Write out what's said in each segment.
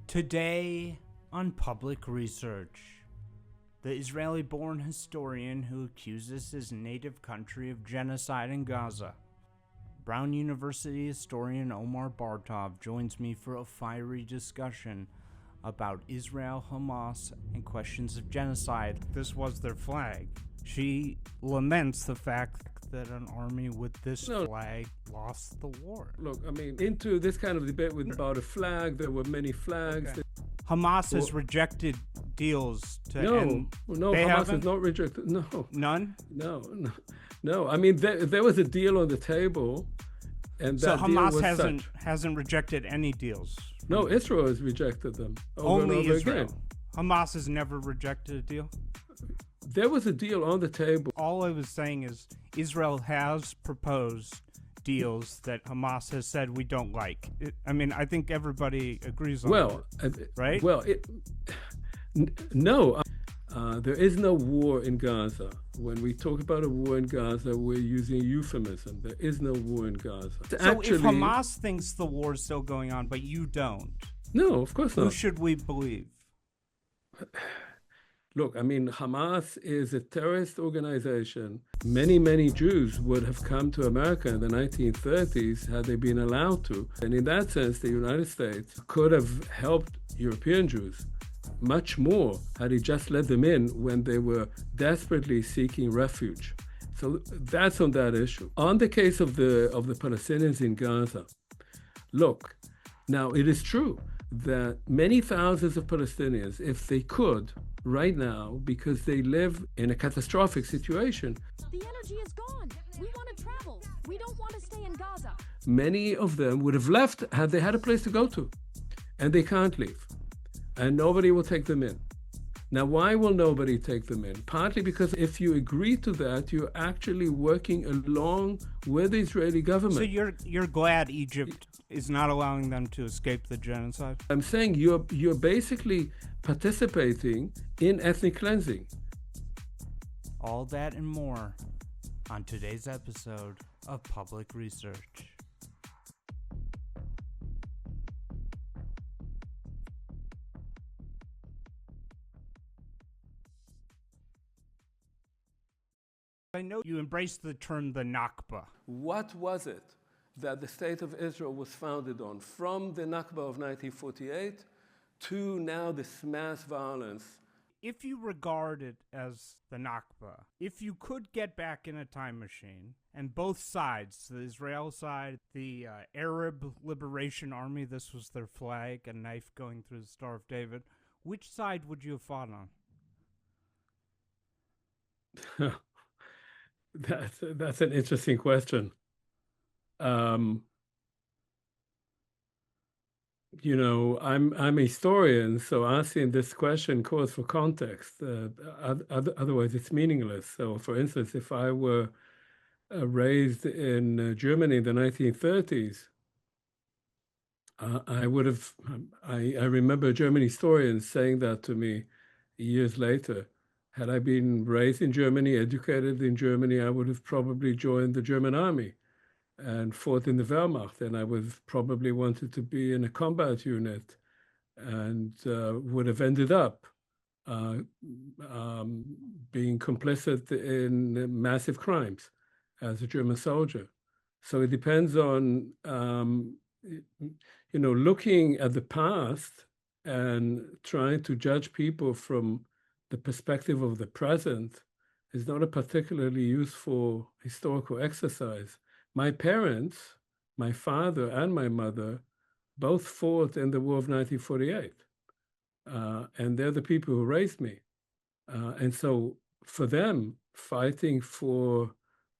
Today on Public Research, the Israeli-born historian who accuses his native country of genocide in Gaza. Brown University historian Omer Bartov joins me for a fiery discussion about Israel, Hamas, and questions of genocide. This was their flag. She laments the fact that an army with this flag lost the war. Look, I mean, into this kind of debate about a flag, there were many flags. Okay. Hamas has rejected deals to end. No, Hamas has not rejected. No. None? No. I mean, there was a deal on the table, and that so deal Hamas was hasn't rejected any deals. No, Israel has rejected them over Only and over Israel. again. Hamas has never rejected a deal. There was a deal on the table. All I was saying is Israel has proposed deals that Hamas has said we don't like. I think everybody agrees on that, right? Well, no. There is no war in Gaza. When we talk about a war in Gaza, we're using euphemism. There is no war in Gaza. So if Hamas thinks the war is still going on, but you don't, no, of course not. Who should we believe? Look, I mean, Hamas is a terrorist organization. Many Jews would have come to America in the 1930s had they been allowed to. And in that sense, the United States could have helped European Jews much more had he just let them in when they were desperately seeking refuge. So that's on that issue. On the case of the Palestinians in Gaza, look, now it is true that many thousands of Palestinians, if they could, right now, because they live in a catastrophic situation. The energy is gone. We want to travel. We don't want to stay in Gaza. Many of them would have left had they had a place to go to, and they can't leave. And nobody will take them in. Now, why will nobody take them in? Partly because if you agree to that, you're actually working along with the Israeli government. So you're glad Egypt is not allowing them to escape the genocide? I'm saying you're basically participating in ethnic cleansing. All that and more on today's episode of Public Research. I know you embraced the term the Nakba. What was it that the State of Israel was founded on, from the Nakba of 1948 to now this mass violence? If you regard it as the Nakba, if you could get back in a time machine, and both sides, the Israel side, the Arab Liberation Army, this was their flag, a knife going through the Star of David, which side would you have fought on? That's an interesting question. I'm a historian, so asking this question calls for context. Otherwise, it's meaningless. So, for instance, if I were raised in Germany in the 1930s, I would have. I remember German historians saying that to me years later. Had I been raised in Germany, educated in Germany, I would have probably joined the German army and fought in the Wehrmacht, and I would have probably wanted to be in a combat unit and would have ended up being complicit in massive crimes as a German soldier. So it depends on, looking at the past and trying to judge people from the perspective of the present is not a particularly useful historical exercise. My parents, my father and my mother, both fought in the War of 1948. And they're the people who raised me. And so for them, fighting for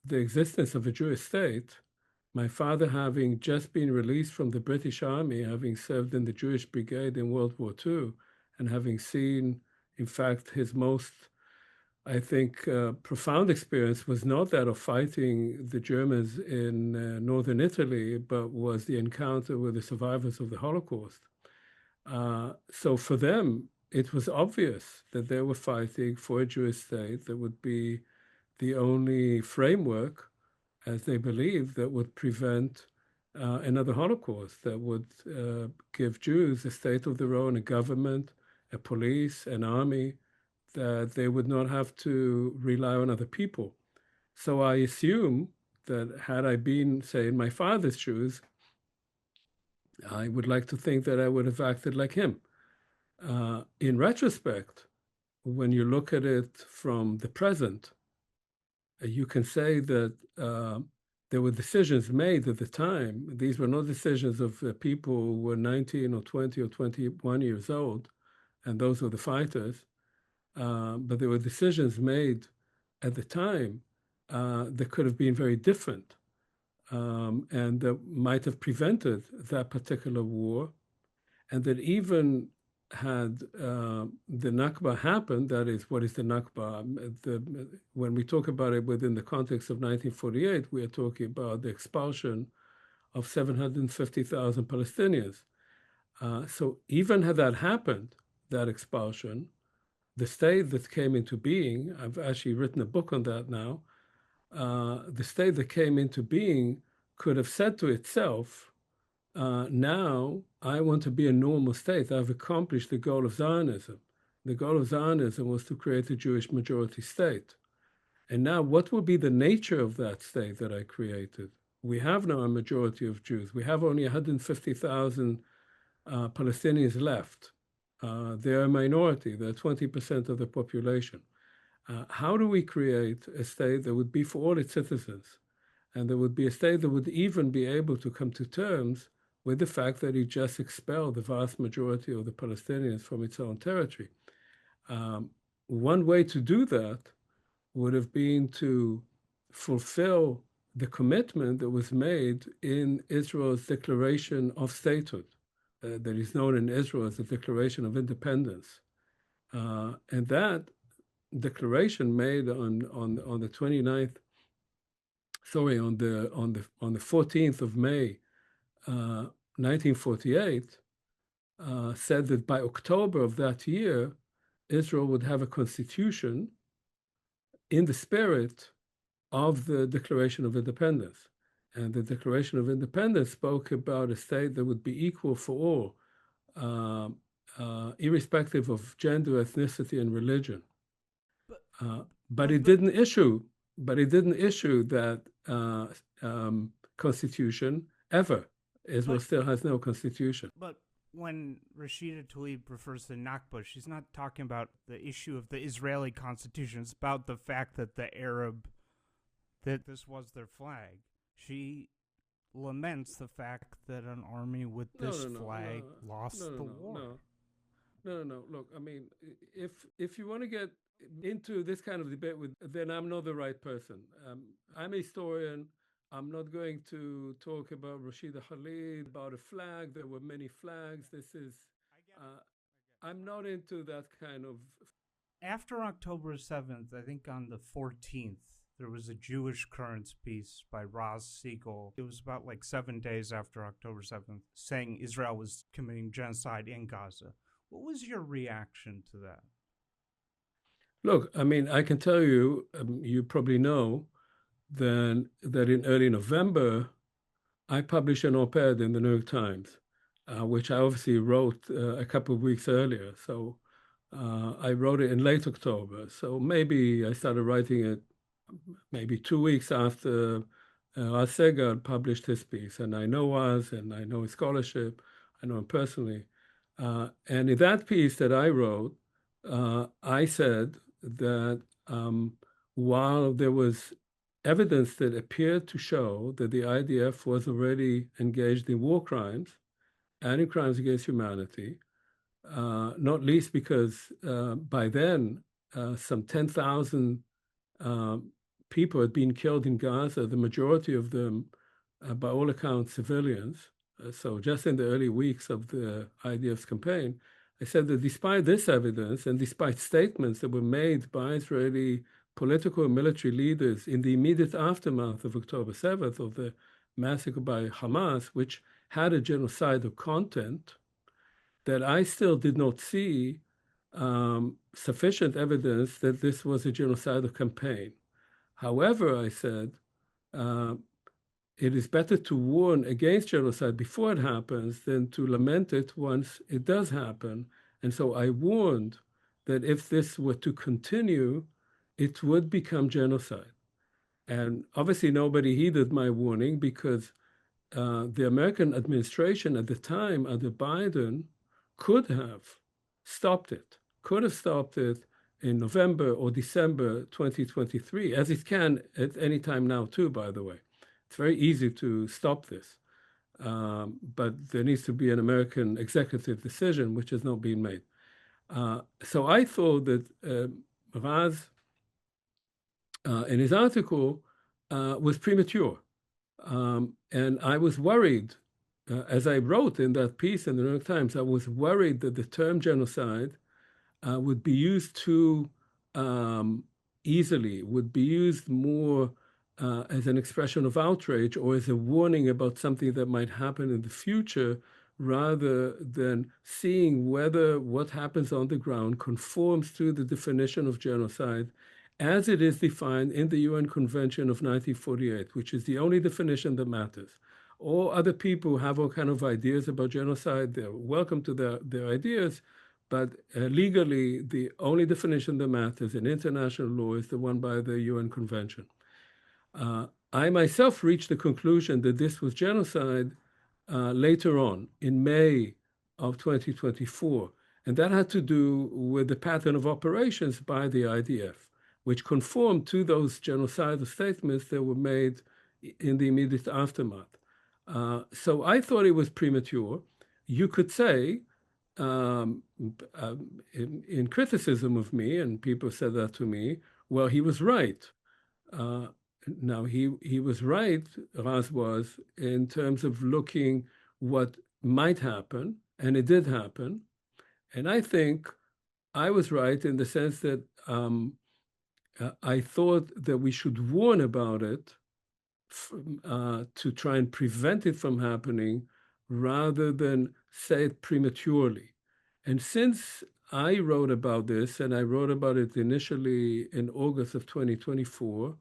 the existence of a Jewish state, my father having just been released from the British Army, having served in the Jewish Brigade in World War II, and having seen, in fact, his most, I think, profound experience was not that of fighting the Germans in northern Italy, but was the encounter with the survivors of the Holocaust. So for them, it was obvious that they were fighting for a Jewish state that would be the only framework, as they believed, that would prevent another Holocaust that would give Jews a state of their own, a government, a police, an army, that they would not have to rely on other people. So I assume that had I been, say, in my father's shoes, I would like to think that I would have acted like him. In retrospect, when you look at it from the present, you can say that there were decisions made at the time. These were not decisions of people who were 19 or 20 or 21 years old, and those were the fighters. But there were decisions made at the time that could have been very different, and that might have prevented that particular war, and that even had the Nakba happened, that is, what is the Nakba? When we talk about it within the context of 1948, we are talking about the expulsion of 750,000 Palestinians. So even had that happened, that expulsion, the state that came into being, I've actually written a book on that now, the state that came into being could have said to itself, now I want to be a normal state. I've accomplished the goal of Zionism. The goal of Zionism was to create a Jewish majority state. And now what will be the nature of that state that I created? We have now a majority of Jews. We have only 150,000 Palestinians left. They're a minority. They're 20% of the population. How do we create a state that would be for all its citizens? And there would be a state that would even be able to come to terms with the fact that it just expelled the vast majority of the Palestinians from its own territory. One way to do that would have been to fulfill the commitment that was made in Israel's declaration of statehood, that is known in Israel as the Declaration of Independence. And that declaration made on the 29th, on the 14th of May, 1948, said that by October of that year, Israel would have a constitution in the spirit of the Declaration of Independence. And the Declaration of Independence spoke about a state that would be equal for all, irrespective of gender, ethnicity, and religion. But it didn't issue that constitution ever. Israel still has no constitution. But when Rashida Tlaib refers to Nakba, she's not talking about the issue of the Israeli constitution. It's about the fact that that this was their flag. She laments the fact that an army with this flag lost the war. No. Look, I mean, if you want to get into this kind of debate then I'm not the right person. I'm a historian. I'm not going to talk about Rashida Khalid, about a flag. There were many flags. I'm not into that kind of. After October 7th, I think on the 14th, there was a Jewish Currents piece by Roz Siegel. It was about like 7 days after October 7th, saying Israel was committing genocide in Gaza. What was your reaction to that? Look, I mean, I can tell you, you probably know, that in early November, I published an op-ed in the New York Times, which I obviously wrote a couple of weeks earlier. So I wrote it in late October. So maybe I started writing it maybe 2 weeks after Raz Segal published his piece. And I know Raz, and I know his scholarship. I know him personally. And in that piece that I wrote, I said that while there was evidence that appeared to show that the IDF was already engaged in war crimes and in crimes against humanity, not least because by then some 10,000 people had been killed in Gaza, the majority of them, by all accounts, civilians. So just in the early weeks of the IDF's campaign, I said that despite this evidence and despite statements that were made by Israeli political and military leaders in the immediate aftermath of October 7th, of the massacre by Hamas, which had a genocidal content, that I still did not see sufficient evidence that this was a genocidal campaign. However, I said, it is better to warn against genocide before it happens than to lament it once it does happen. And so I warned that if this were to continue, it would become genocide. And obviously nobody heeded my warning because the American administration at the time, under Biden, could have stopped it, in November or December 2023, as it can at any time now too, by the way. It's very easy to stop this. But there needs to be an American executive decision, which has not been made. So I thought that Raz, in his article, was premature. And I was worried, as I wrote in that piece in the New York Times, I was worried that the term genocide would be used too easily, would be used more as an expression of outrage or as a warning about something that might happen in the future, rather than seeing whether what happens on the ground conforms to the definition of genocide as it is defined in the UN Convention of 1948, which is the only definition that matters. All other people have all kind of ideas about genocide. They're welcome to their ideas, but legally, the only definition that matters in international law is the one by the UN Convention. I myself reached the conclusion that this was genocide later on, in May of 2024. And that had to do with the pattern of operations by the IDF, which conformed to those genocidal statements that were made in the immediate aftermath. So I thought it was premature. You could say, in criticism of me, and people said that to me, well, he was right. Now, he was right, Raz was, in terms of looking what might happen, and it did happen. And I think I was right in the sense that I thought that we should warn about it to try and prevent it from happening rather than say it prematurely. And since I wrote about this, and I wrote about it initially in August of 2024,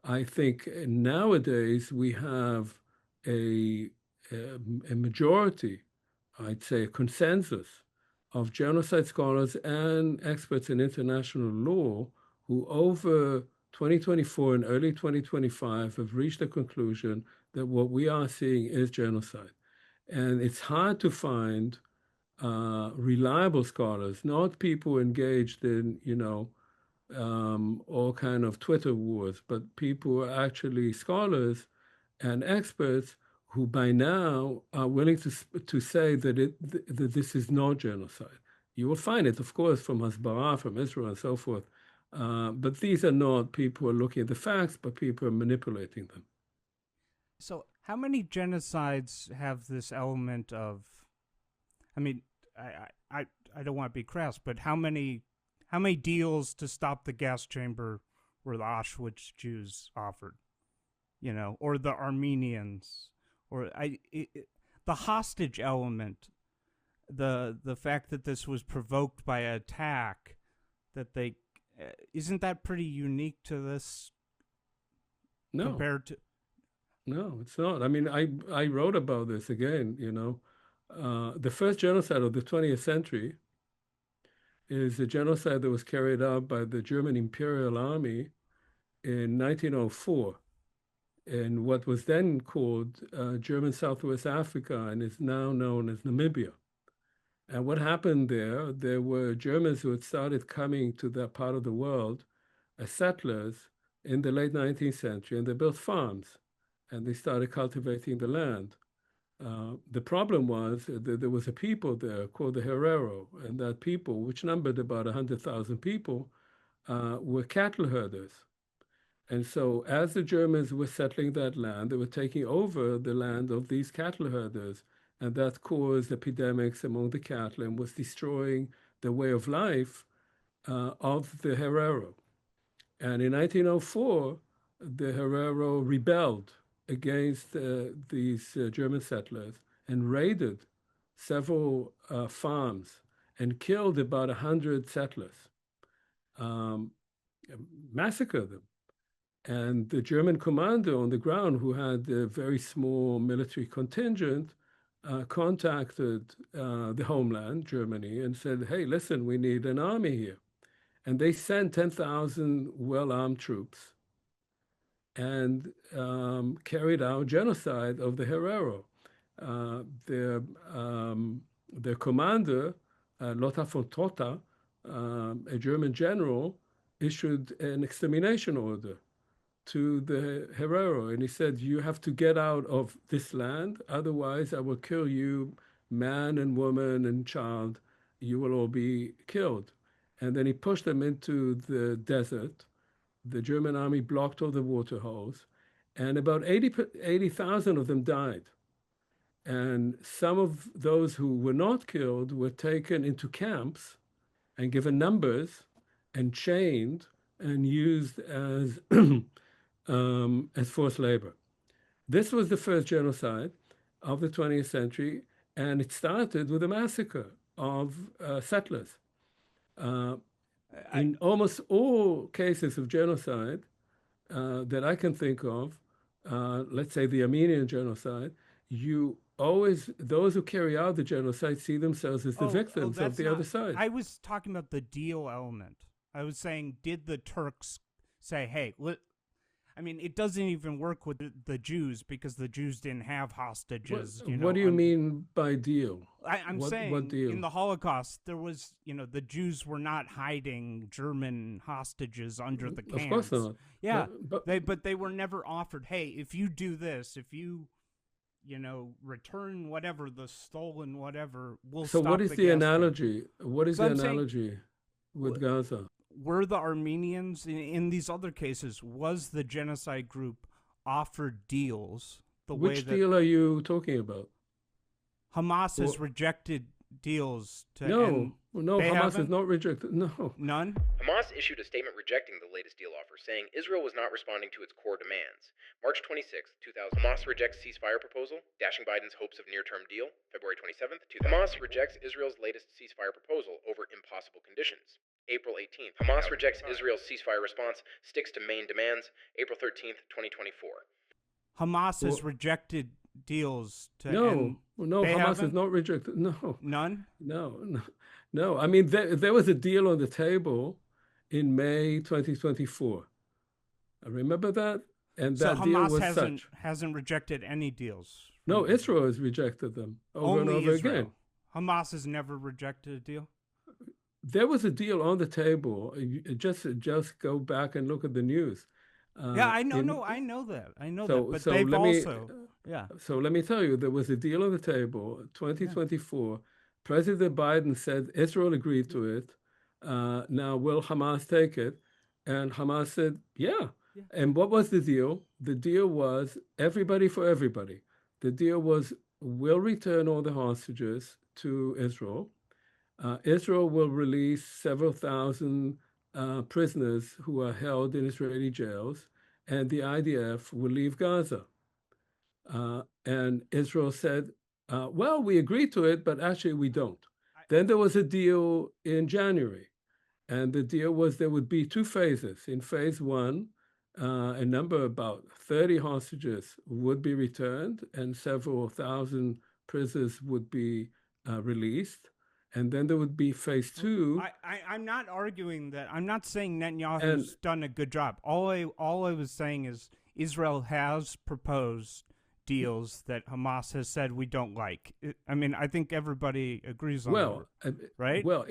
I think nowadays we have a majority, I'd say a consensus, of genocide scholars and experts in international law who over 2024 and early 2025 have reached the conclusion that what we are seeing is genocide. And it's hard to find reliable scholars, not people engaged in, all kind of Twitter wars, but people who are actually scholars and experts who by now are willing to say that this is not genocide. You will find it, of course, from Hasbara, from Israel, and so forth. But these are not people who are looking at the facts, but people are manipulating them. So how many genocides have this element of, I mean, I don't want to be crass, but how many deals to stop the gas chamber were the Auschwitz Jews offered, or the Armenians, or the hostage element, the fact that this was provoked by an attack, that they, isn't that pretty unique to this? No. Compared to. No, it's not. I mean, I wrote about this again, the first genocide of the 20th century is a genocide that was carried out by the German Imperial Army in 1904 in what was then called German Southwest Africa and is now known as Namibia. And what happened there were Germans who had started coming to that part of the world as settlers in the late 19th century, and they built farms, and they started cultivating the land. The problem was that there was a people there called the Herero, and that people, which numbered about 100,000 people, were cattle herders. And so as the Germans were settling that land, they were taking over the land of these cattle herders, and that caused epidemics among the cattle and was destroying the way of life of the Herero. And in 1904, the Herero rebelled against these German settlers and raided several farms and killed about 100 settlers, massacred them. And the German commander on the ground, who had a very small military contingent, contacted the homeland, Germany, and said, hey, listen, we need an army here. And they sent 10,000 well-armed troops and carried out genocide of the Herero. Their commander, Lothar von Trotha, a German general, issued an extermination order to the Herero. And he said, you have to get out of this land, otherwise I will kill you, man and woman and child. You will all be killed. And then he pushed them into the desert. The German army blocked all the water holes, and about 80,000 of them died. And some of those who were not killed were taken into camps and given numbers and chained and used as forced labor. This was the first genocide of the 20th century, and it started with a massacre of settlers. In almost all cases of genocide that I can think of, let's say the Armenian genocide, those who carry out the genocide see themselves as the victims of the other side. I was talking about the deal element. I was saying, did the Turks say, hey, I mean, it doesn't even work with the Jews because the Jews didn't have hostages. What do you mean by deal? I'm saying what deal? In the Holocaust, there was, the Jews were not hiding German hostages under the camps. Of course not. Yeah, but they were never offered, hey, if you do this, if you, return whatever, the stolen whatever, we'll stop the So what is the analogy? What is the analogy with Gaza? Were the Armenians, in these other cases, was the genocide group offered deals Which deal are you talking about? Hamas has rejected deals to end. No, Hamas has not rejected. No. None? Hamas issued a statement rejecting the latest deal offer, saying Israel was not responding to its core demands. March 26, 2000, Hamas rejects ceasefire proposal, dashing Biden's hopes of near-term deal. February 27th, 2000, Hamas rejects Israel's latest ceasefire proposal over impossible conditions. April 18th, Hamas rejects Israel's ceasefire response, sticks to main demands. April 13th, 2024. Hamas has rejected deals to end. No, Hamas has not rejected. No. None? No. I mean, there was a deal on the table in May 2024. I remember that, and that deal was Hamas hasn't rejected any deals. No, Israel has rejected them over and over again. Hamas has never rejected a deal. There was a deal on the table. Just go back and look at the news. Yeah, I know. I know that. But they've also. So let me tell you, there was a deal on the table, 2024. Yeah. President Biden said Israel agreed to it. Now, will Hamas take it? And Hamas said, yeah. And what was the deal? The deal was everybody for everybody. The deal was we'll return all the hostages to Israel. Israel will release several thousand prisoners who are held in Israeli jails, and the IDF will leave Gaza. And Israel said, well, we agreed to it, but actually we don't. Then there was a deal in January, and the deal was there would be two phases. In phase one, a number, about 30 hostages would be returned, and several thousand prisoners would be released. And then there would be phase two. I'm not arguing that. I'm not saying Netanyahu's done a good job. All I was saying is Israel has proposed deals that Hamas has said we don't like. I mean, I think everybody agrees on that, right? Well,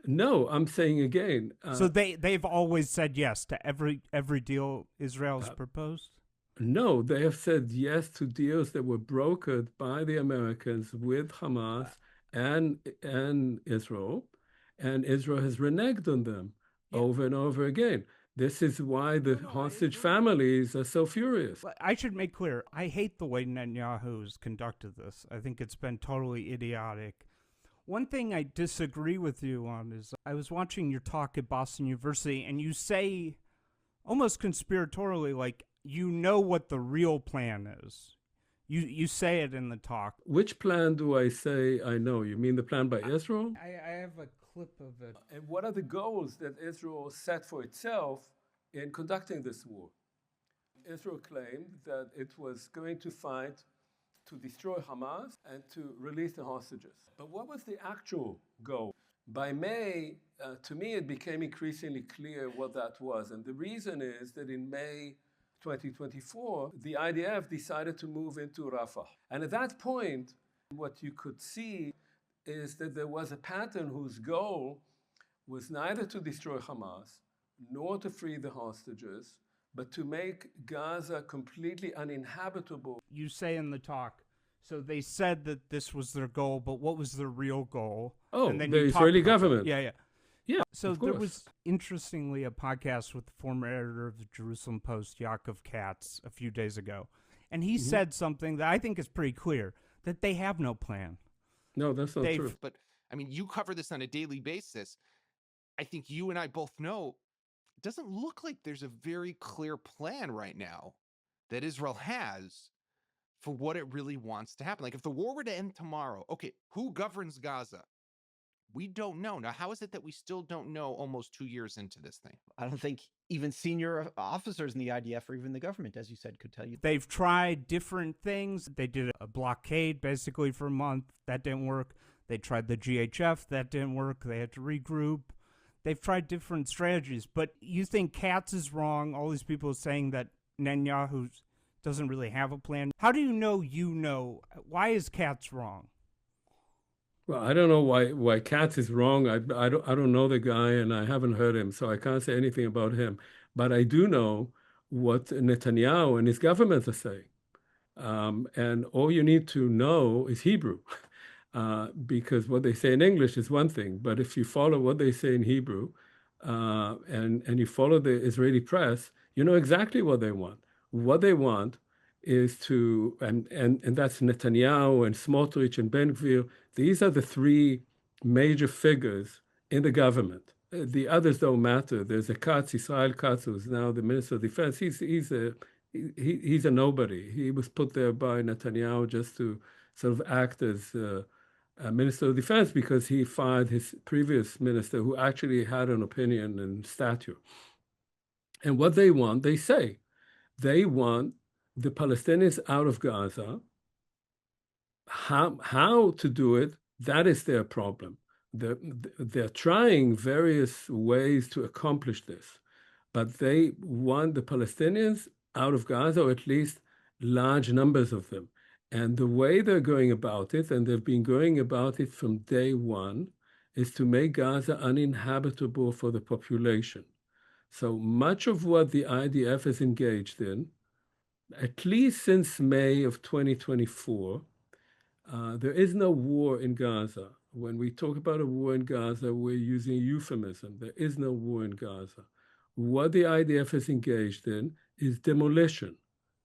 no, I'm saying again. So they've always said yes to every deal Israel's proposed? No, they have said yes to deals that were brokered by the Americans with Hamas and Israel, and Israel has reneged on them over and over again. This is why the hostage families are so furious. I should make clear, I hate the way Netanyahu's conducted this. I think it's been totally idiotic. One thing I disagree with you on is I was watching your talk at Boston University, and you say, almost conspiratorially, like, you know what the real plan is. You say it in the talk. Which plan do I say I know? You mean the plan by Israel? I have a clip of it. And what are the goals that Israel set for itself in conducting this war. Israel claimed that it was going to fight to destroy Hamas and to release the hostages. But what was the actual goal? By May, to me, it became increasingly clear what that was. And the reason is that in May 2024, the IDF decided to move into Rafah. And at that point, what you could see is that there was a pattern whose goal was neither to destroy Hamas, nor to free the hostages, but to make Gaza completely uninhabitable. You say in the talk, so they said that this was their goal, but what was their real goal? Oh, and then the Israeli government. Yeah. Yeah, So of there course. was, interestingly, a podcast with the former editor of the Jerusalem Post, Yaakov Katz, a few days ago. And he said something that I think is pretty clear, that they have no plan. No, that's not true. But, I mean, you cover this on a daily basis. I think you and I both know it doesn't look like there's a very clear plan right now that Israel has for what it really wants to happen. Like, if the war were to end tomorrow, okay, who governs Gaza? We don't know. Now, how is it that we still don't know almost 2 years into this thing? I don't think even senior officers in the IDF or even the government, as you said, could tell you. They've tried different things. They did a blockade basically for a month. That didn't work. They tried the GHF. That didn't work. They had to regroup. They've tried different strategies. But you think Katz is wrong? All these people saying that Netanyahu doesn't really have a plan. How do you know? Why is Katz wrong? Well, I don't know why Katz is wrong. I don't know the guy, and I haven't heard him, so I can't say anything about him. But I do know what Netanyahu and his government are saying. And all you need to know is Hebrew, because what they say in English is one thing. But if you follow what they say in Hebrew, and you follow the Israeli press, you know exactly what they want. What they want is to, and that's Netanyahu and Smotrich and Ben Gvir. These are the three major figures in the government. The others don't matter. There's a Katz, Israel Katz, who's now the Minister of Defense. He's a nobody. He was put there by Netanyahu just to sort of act as Minister of Defense because he fired his previous minister who actually had an opinion and stature. And what they want, they say, they want the Palestinians out of Gaza. How to do it, that is their problem. They're trying various ways to accomplish this, but they want the Palestinians out of Gaza, or at least large numbers of them. And the way they're going about it, and they've been going about it from day one, is to make Gaza uninhabitable for the population. So much of what the IDF is engaged in, at least since May of 2024, there is no war in Gaza. When we talk about a war in Gaza, we're using a euphemism. There is no war in Gaza. What the IDF is engaged in is demolition.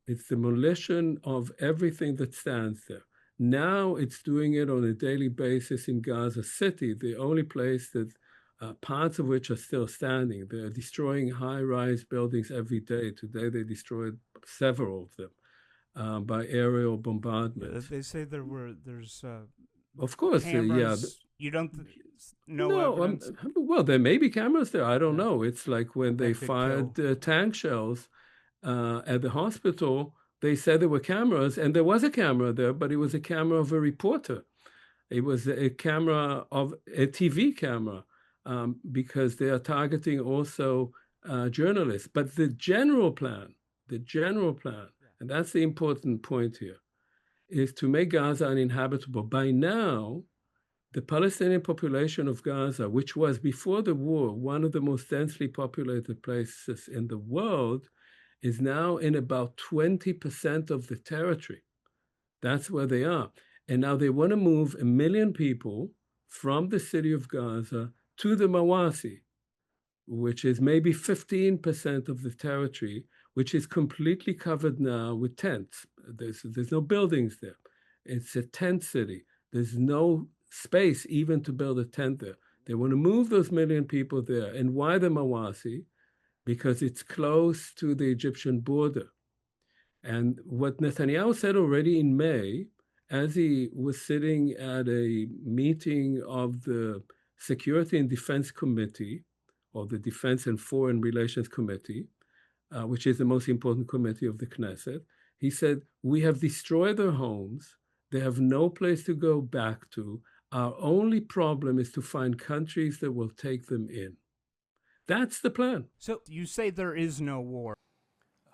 It's demolition of everything that stands there. Now it's doing it on a daily basis in Gaza City, the only place that parts of which are still standing. They're destroying high-rise buildings every day. Today they destroyed several of them by aerial bombardment. They say there's of course, cameras. You don't know evidence? Well, there may be cameras there. I don't know. It's like when they fired tank shells at the hospital, they said there were cameras, and there was a camera there, but it was a camera of a reporter. It was a camera of a TV camera, because they are targeting also journalists. But the general plan, and that's the important point here, is to make Gaza uninhabitable. By now, the Palestinian population of Gaza, which was before the war one of the most densely populated places in the world, is now in about 20% of the territory. That's where they are. And now they want to move 1 million people from the city of Gaza to the Mawasi, which is maybe 15% of the territory, which is completely covered now with tents. There's no buildings there. It's a tent city. There's no space even to build a tent there. They want to move those 1 million people there. And why the Mawasi? Because it's close to the Egyptian border. And what Netanyahu said already in May, as he was sitting at a meeting of the Security and Defense Committee or the Defense and Foreign Relations Committee, which is the most important committee of the Knesset. He said, we have destroyed their homes. They have no place to go back to. Our only problem is to find countries that will take them in. That's the plan. So you say there is no war.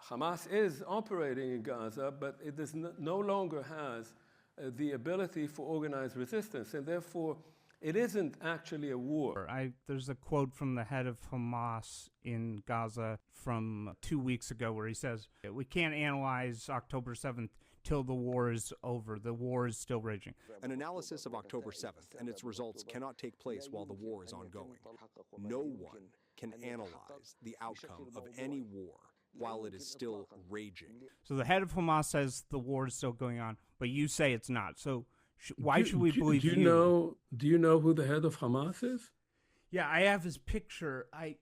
Hamas is operating in Gaza, but it does no longer has the ability for organized resistance, and therefore it isn't actually a war. There's a quote from the head of Hamas in Gaza from 2 weeks ago where he says, we can't analyze October 7th till the war is over. The war is still raging. An analysis of October 7th and its results cannot take place while the war is ongoing. No one can analyze the outcome of any war while it is still raging. So the head of Hamas says the war is still going on, but you say it's not. So why should we believe you? Do you know who the head of Hamas is? Yeah, I have his picture. I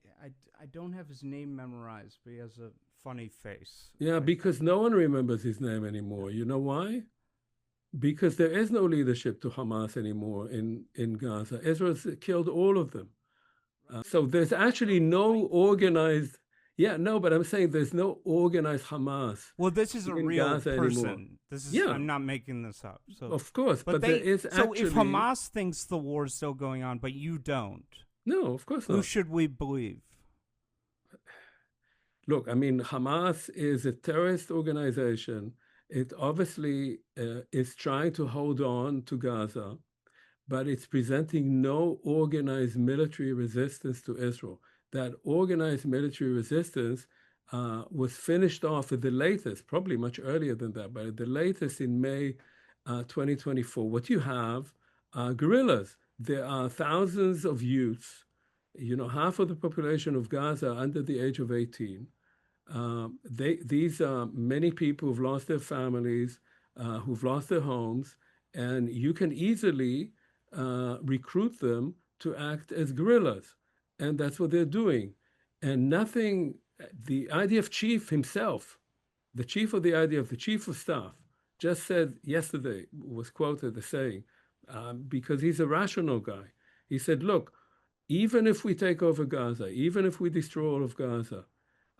don't have his name memorized, but he has a funny face. Yeah, because no one remembers his name anymore. You know why? Because there is no leadership to Hamas anymore in Gaza. Israel's killed all of them. So there's actually no organized... Yeah, no, but I'm saying there's no organized Hamas. Well, this is a real Gaza person. anymore. This is. Yeah. I'm not making this up. So, of course, but there is so actually... if Hamas thinks the war is still going on, but you don't, no, of course not. Who should we believe? Look, I mean, Hamas is a terrorist organization. It obviously is trying to hold on to Gaza, but it's presenting no organized military resistance to Israel. That organized military resistance was finished off at the latest, probably much earlier than that, but at the latest in May 2024. What you have are guerrillas. There are thousands of youths, half of the population of Gaza under the age of 18. These are many people who've lost their families, who've lost their homes, and you can easily recruit them to act as guerrillas. And that's what they're doing. And nothing, the IDF chief himself, the chief of the IDF, the chief of staff, just said yesterday, was quoted as saying, because he's a rational guy, he said, look, even if we take over Gaza, even if we destroy all of Gaza,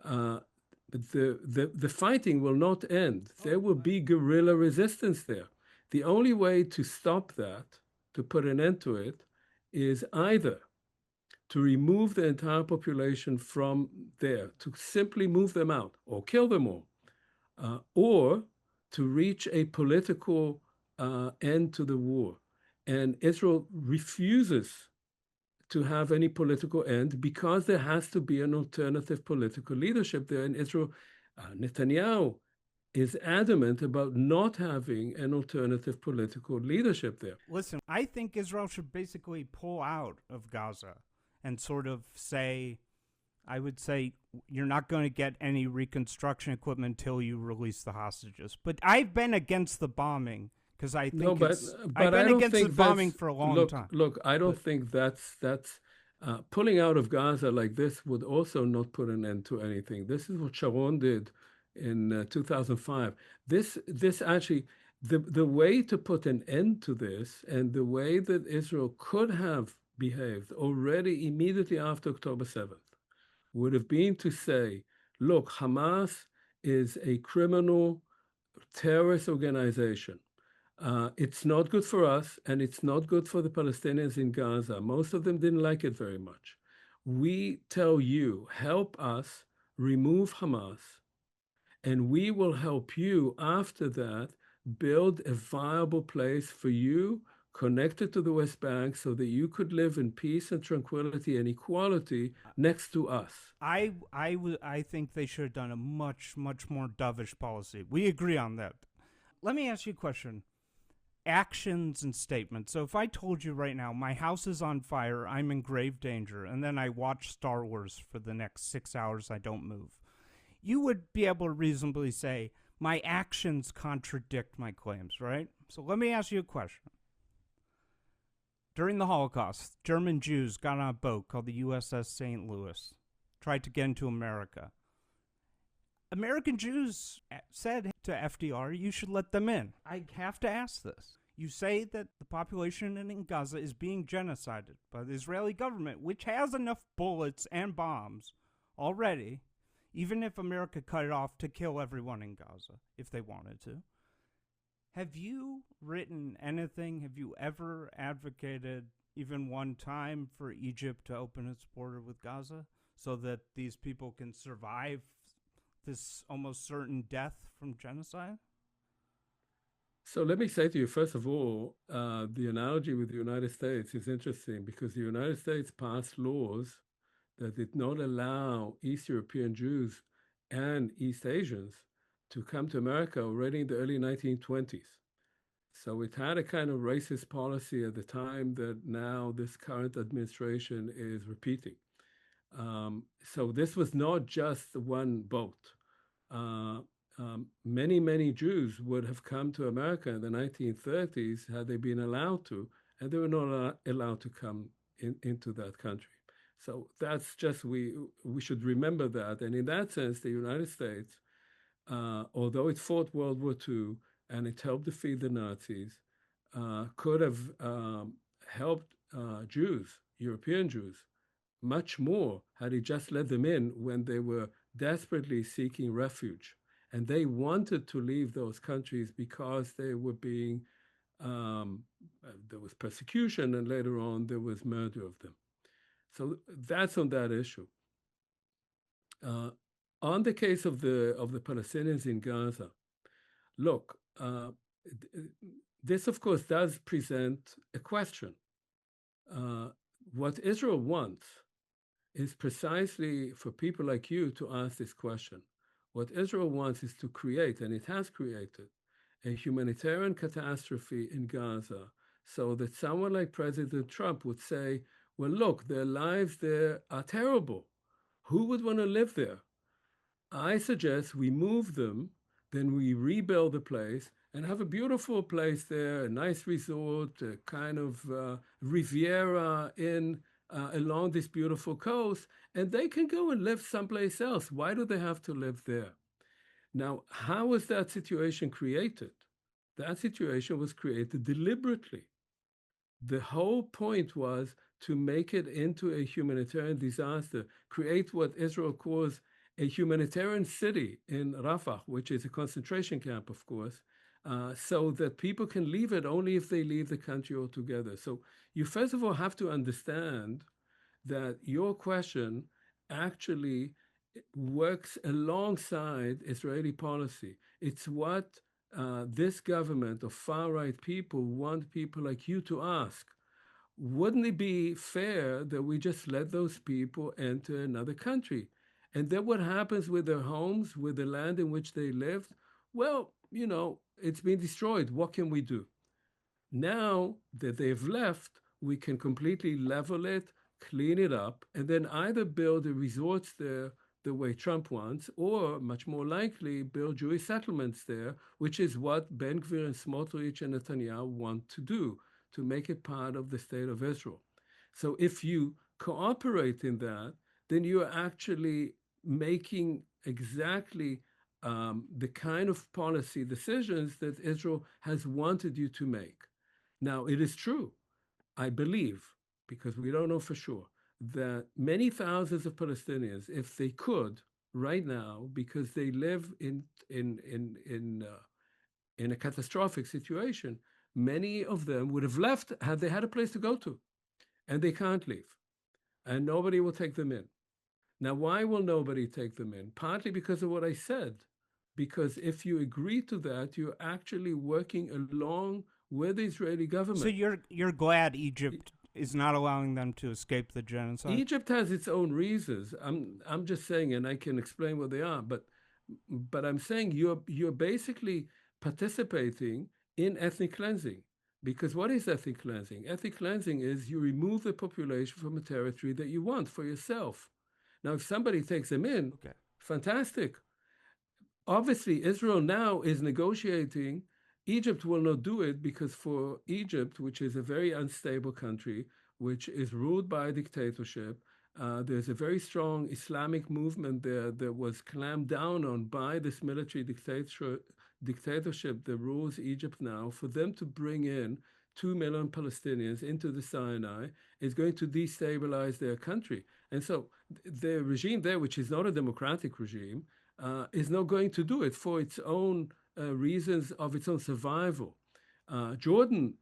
the fighting will not end. There will be guerrilla resistance there. The only way to stop that, to put an end to it, is either to remove the entire population from there, to simply move them out or kill them all, or to reach a political end to the war. And Israel refuses to have any political end because there has to be an alternative political leadership there in Israel. Netanyahu is adamant about not having an alternative political leadership there. Listen, I think Israel should basically pull out of Gaza and sort of say, I would say, you're not going to get any reconstruction equipment until you release the hostages. But I've been against the bombing because I think I've been against the bombing for a long time. Look, I don't think that's pulling out of Gaza like this would also not put an end to anything. This is what Sharon did in 2005. This actually, the way to put an end to this and the way that Israel could have behaved already immediately after October 7th would have been to say, look, Hamas is a criminal terrorist organization. It's not good for us, and it's not good for the Palestinians in Gaza. Most of them didn't like it very much. We tell you, help us remove Hamas, and we will help you after that build a viable place for you connected to the West Bank so that you could live in peace and tranquility and equality next to us. I think they should have done a much more dovish policy. We agree on that. Let me ask you a question. Actions and statements. So if I told you right now, my house is on fire, I'm in grave danger, and then I watch Star Wars for the next 6 hours, I don't move, you would be able to reasonably say, my actions contradict my claims, right? So let me ask you a question. During the Holocaust, German Jews got on a boat called the USS St. Louis, tried to get into America. American Jews said to FDR, you should let them in. I have to ask this. You say that the population in Gaza is being genocided by the Israeli government, which has enough bullets and bombs already, even if America cut it off, to kill everyone in Gaza if they wanted to. Have you written anything? Have you ever advocated, even one time, for Egypt to open its border with Gaza so that these people can survive this almost certain death from genocide? So let me say to you, first of all, the analogy with the United States is interesting because the United States passed laws that did not allow East European Jews and East Asians to come to America already in the early 1920s. So it had a kind of racist policy at the time that now this current administration is repeating. So this was not just one boat. Many Jews would have come to America in the 1930s had they been allowed to, and they were not allowed to come into that country. So that's just, we should remember that. And in that sense, the United States, although it fought World War II and it helped defeat the Nazis, could have helped Jews, European Jews, much more had it just let them in when they were desperately seeking refuge. And they wanted to leave those countries because they were being, there was persecution, and later on there was murder of them. So that's on that issue. On the case of the Palestinians in Gaza, look, this of course does present a question. What Israel wants is precisely for people like you to ask this question. What Israel wants is to create, and it has created, a humanitarian catastrophe in Gaza so that someone like President Trump would say, well, look, their lives there are terrible. Who would want to live there? I suggest we move them, then we rebuild the place and have a beautiful place there, a nice resort, a kind of Riviera along this beautiful coast, and they can go and live someplace else. Why do they have to live there? Now, how was that situation created? That situation was created deliberately. The whole point was to make it into a humanitarian disaster, create what Israel calls a humanitarian city in Rafah, which is a concentration camp, of course, so that people can leave it only if they leave the country altogether. So you first of all have to understand that your question actually works alongside Israeli policy. It's what this government of far-right people want people like you to ask. Wouldn't it be fair that we just let those people enter another country? And then what happens with their homes, with the land in which they lived? Well, you know, it's been destroyed. What can we do? Now that they've left, we can completely level it, clean it up, and then either build the resorts there the way Trump wants, or much more likely build Jewish settlements there, which is what Ben Gvir and Smotrich and Netanyahu want to do, to make it part of the state of Israel. So if you cooperate in that, then you are actually making exactly the kind of policy decisions that Israel has wanted you to make. Now, it is true, I believe, because we don't know for sure, that many thousands of Palestinians, if they could right now, because they live in a catastrophic situation, many of them would have left had they had a place to go to, and they can't leave, and nobody will take them in. Now, why will nobody take them in? Partly because of what I said, because if you agree to that, you're actually working along with the Israeli government. So you're glad Egypt is not allowing them to escape the genocide? Egypt has its own reasons. I'm just saying, and I can explain what they are, but I'm saying you're basically participating in ethnic cleansing. Because what is ethnic cleansing? Ethnic cleansing is you remove the population from a territory that you want for yourself. Now, if somebody takes them in, okay, fantastic. Obviously, Israel now is negotiating. Egypt will not do it because for Egypt, which is a very unstable country, which is ruled by a dictatorship, there's a very strong Islamic movement there that was clamped down on by this military dictatorship that rules Egypt now, for them to bring in 2 million Palestinians into the Sinai is going to destabilize their country. And so the regime there, which is not a democratic regime, is not going to do it for its own reasons of its own survival. Jordan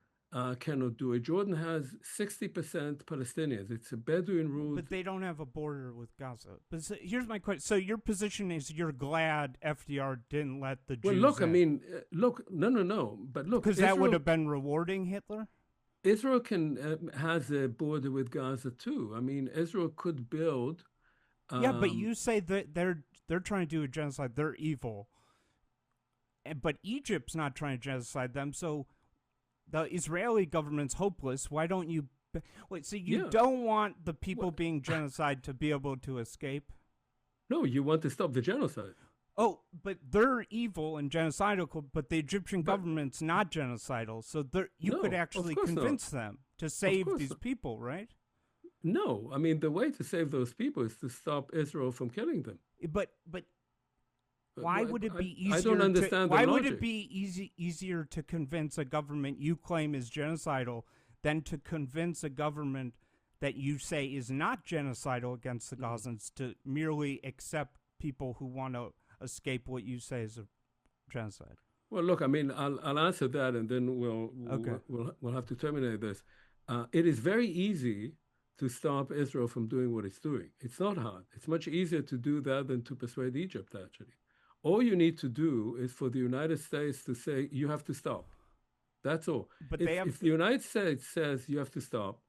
cannot do it. Jordan has 60% Palestinians. It's a Bedouin ruled. But they don't have a border with Gaza. But so, here's my question. So your position is you're glad FDR didn't let the Jews Well, look, in. I mean, look, no. But look, because that would have been rewarding Hitler? Israel has a border with Gaza too. I mean, Israel could build. Yeah, but you say that they're trying to do a genocide. They're evil. But Egypt's not trying to genocide them. So the Israeli government's hopeless. Why don't you? Wait, so you don't want the people being genocide to be able to escape? No, you want to stop the genocide. Oh, but they're evil and genocidal, but the Egyptian government's not genocidal. So you could actually convince them to save these people, right? No, I mean, the way to save those people is to stop Israel from killing them. But why would it be easier? I don't understand why the would logic. it be easier to convince a government you claim is genocidal than to convince a government that you say is not genocidal against the Gazans to merely accept people who want to escape what you say is a genocide? Well, look, I mean, I'll answer that, and then we'll have to terminate this. It is very easy to stop Israel from doing what it's doing. It's not hard. It's much easier to do that than to persuade Egypt, actually. All you need to do is for the United States to say, you have to stop. That's all. But if the United States says you have to stop,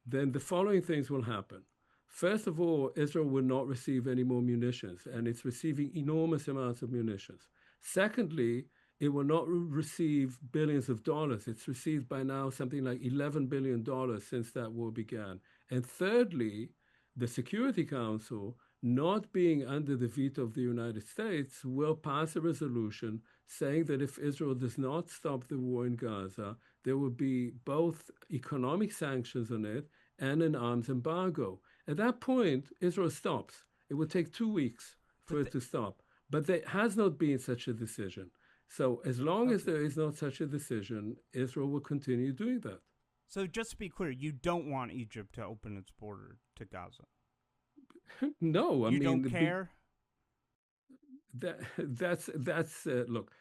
then the following things will happen. First of all, Israel will not receive any more munitions, and it's receiving enormous amounts of munitions. Secondly, it will not receive billions of dollars. It's received by now something like $11 billion since that war began. And thirdly, the Security Council, not being under the veto of the United States, will pass a resolution saying that if Israel does not stop the war in Gaza, there will be both economic sanctions on it and an arms embargo. At that point, Israel stops. It will take 2 weeks for it to stop. But there has not been such a decision. So as long as there is not such a decision, Israel will continue doing that. So just to be clear, you don't want Egypt to open its border to Gaza? No, I mean... You don't care? Look,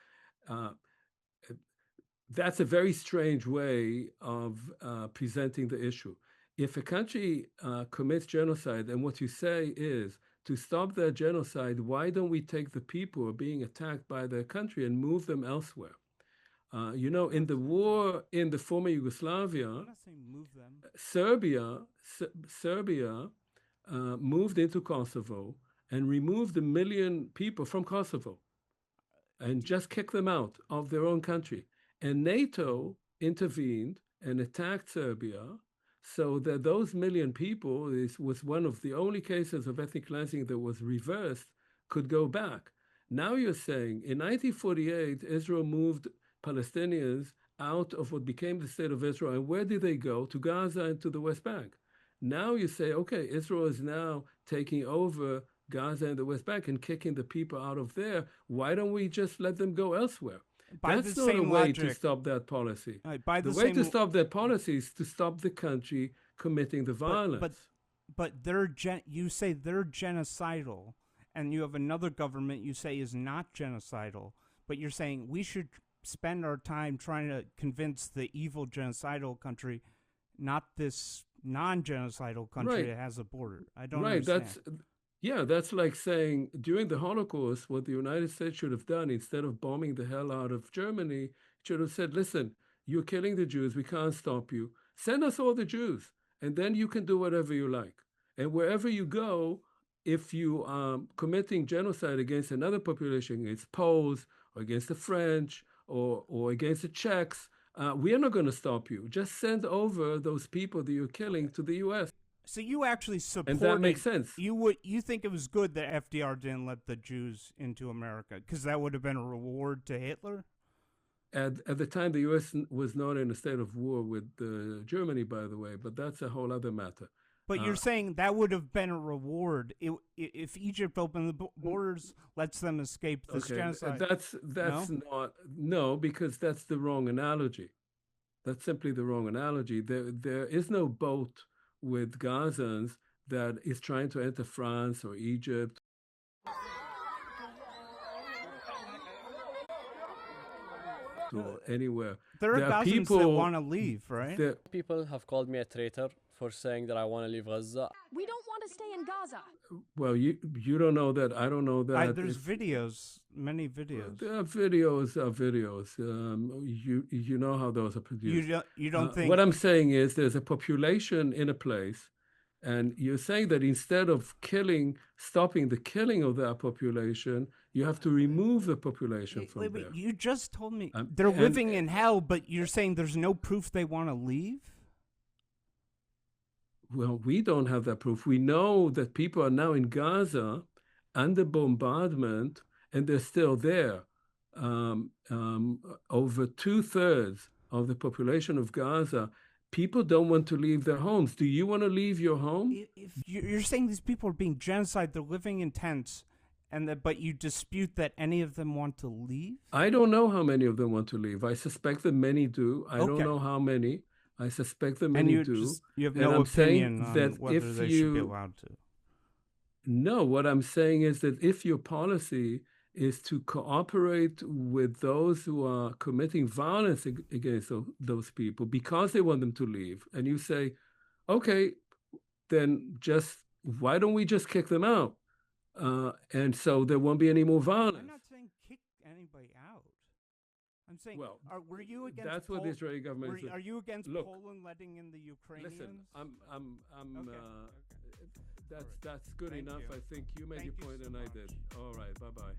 that's a very strange way of presenting the issue. If a country commits genocide, and what you say is, to stop that genocide, why don't we take the people who are being attacked by their country and move them elsewhere? In the war in the former Yugoslavia, I'm not saying move them. Serbia moved into Kosovo and removed 1 million people from Kosovo and just kicked them out of their own country. And NATO intervened and attacked Serbia so that those 1 million people, this was one of the only cases of ethnic cleansing that was reversed, could go back. Now you're saying in 1948, Israel moved Palestinians out of what became the state of Israel. And where did they go? To Gaza and to the West Bank. Now you say, okay, Israel is now taking over Gaza and the West Bank and kicking the people out of there. Why don't we just let them go elsewhere? That's not a way to stop that policy. The way to stop that policy is to stop the country committing the violence. But you say they're genocidal, and you have another government you say is not genocidal, but you're saying we should spend our time trying to convince the evil genocidal country, not this non-genocidal country that has a border. I don't understand. That's like saying during the Holocaust, what the United States should have done, instead of bombing the hell out of Germany, should have said, listen, you're killing the Jews. We can't stop you. Send us all the Jews, and then you can do whatever you like. And wherever you go, if you are committing genocide against another population, against Poles or against the French or against the Czechs, we are not going to stop you. Just send over those people that you're killing to the U.S. So you actually support, and that makes sense. You think it was good that FDR didn't let the Jews into America because that would have been a reward to Hitler? At the time, the U.S. was not in a state of war with Germany, by the way, but that's a whole other matter. But you're saying that would have been a reward if Egypt opened the borders, lets them escape this genocide. That's no, because that's the wrong analogy. That's simply the wrong analogy. There is no boat with Gazans that is trying to enter France or Egypt. Or anywhere. There are Gazans people that want to leave, right? People have called me a traitor for saying that I want to leave Gaza. We don't want to stay in Gaza. Well, you don't know that. I don't know that. There's videos, many videos. Videos are videos. You know how those are produced. You don't think what I'm saying is there's a population in a place, and you're saying that instead of stopping the killing of that population, you have to remove the population from there. You just told me they're living in hell, but you're saying there's no proof they want to leave? Well, we don't have that proof. We know that people are now in Gaza under bombardment, and they're still there. Over 2/3 of the population of Gaza, people don't want to leave their homes. Do you want to leave your home? If you're saying these people are being genocided, they're living in tents, but you dispute that any of them want to leave? I don't know how many of them want to leave. I suspect that many do. I don't know how many. I suspect that many do. You have and no I'm opinion on that whether if they should be allowed to. No, what I'm saying is that if your policy is to cooperate with those who are committing violence against those people because they want them to leave, and you say, okay, then why don't we just kick them out? And so there won't be any more violence. I'm not saying kick anybody out. I'm saying, well, were you against? That's what the Israeli government is. Are you against Poland letting in the Ukrainians? Listen, I'm Okay. that's good Thank enough. you. I think you made your point, and I did. All right, bye bye.